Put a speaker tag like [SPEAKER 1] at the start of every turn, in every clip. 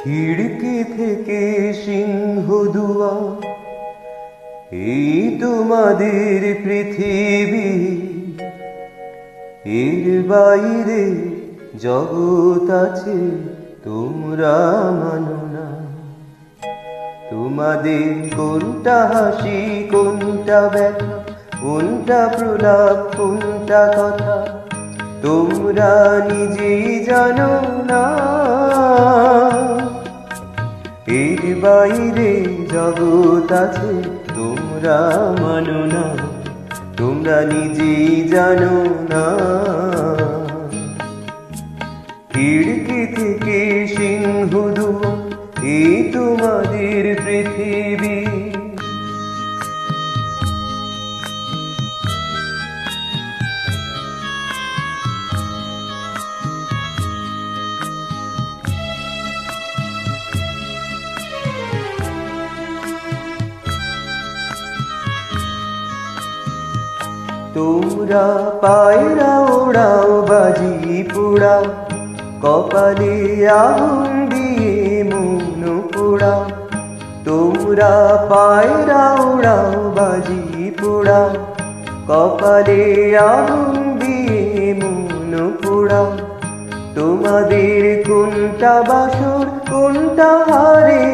[SPEAKER 1] খিড়কি থেকে সিংহ দুয়া, এই তোমাদের পৃথিবী। এর বাইরে জগৎ আছে, তোমরা মানো না। তোমাদের কোনটা হাসি, কোনটা ব্যথা, কোনটা প্রলাপ, কোনটা কথা, তোমরা নিজেই জানো না। এর বাইরে জগৎ আছে, তোমরা মানো না। তোমরা নিজেই জানো না। খিড়কি থেকে সিংহ দুয়া, এই তোমাদের পৃথিবী। তোমরা পায়রা ওড়াও, বাজি পোড়াও, কপালে আগুন দিয়ে মন পোড়াও। তোমরা পায়রা ওড়াও, বাজি পোড়াও, কপালে আগুন দিয়ে মন পোড়াও। তোমাদের কোনটা বাসর, কোনটা হারে,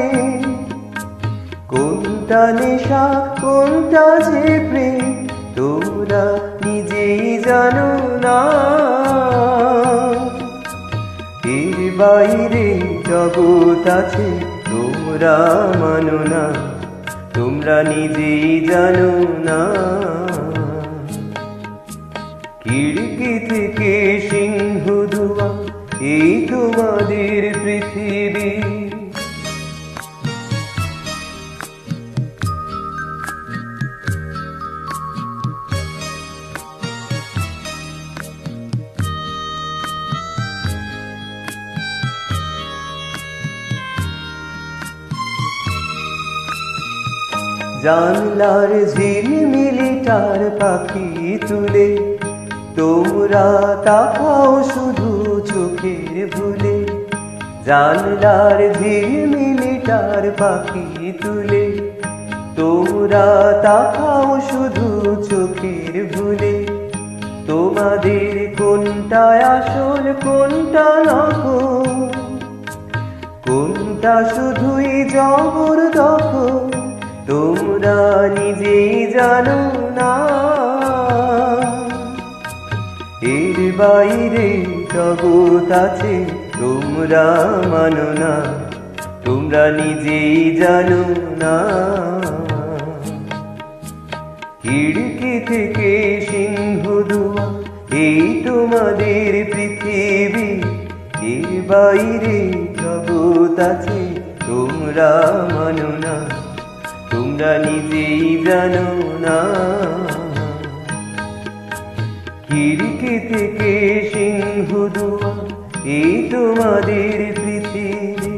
[SPEAKER 1] কোনটা নেশা, কোনটা যে প্রেম, তোমরা নিজেই জানো না। এর বাইরে জগৎ আছে, তোমরা মানো না। তোমরা নিজেই জানো না। খিড়কি থেকে সিংহ দুয়া, এই তোমাদের পৃথিবী। জানলার ঝিলমিলিটার পাখি তুলে, তোমরা তাকাও শুধু চোখের ভুলে। জানলার ঝিলমিলিটার পাখি তুলে, তোমরা তাকাও শুধু চোখের ভুলে। তোমাদের কোনটা আসল, কোনটা নকল, কোনটা শুধুই জবরদখল, তোমরা নিজেই জানো না। এর বাইরে জগৎ আছে, তোমরা মানো না। তোমরা নিজেই জানো না। খিড়কি থেকে সিংহ দুয়া, এই তোমাদের পৃথিবী। এর বাইরে জগৎ আছে, তোমরা মানো না। তোমরা নিজেই জানো না। খিড়কি থেকে সিংহ দুয়া, এই তোমাদের পৃথিবী।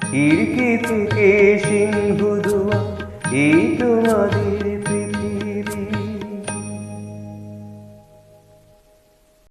[SPEAKER 1] খিড়কি থেকে সিংহ দুয়া, এই তোমাদের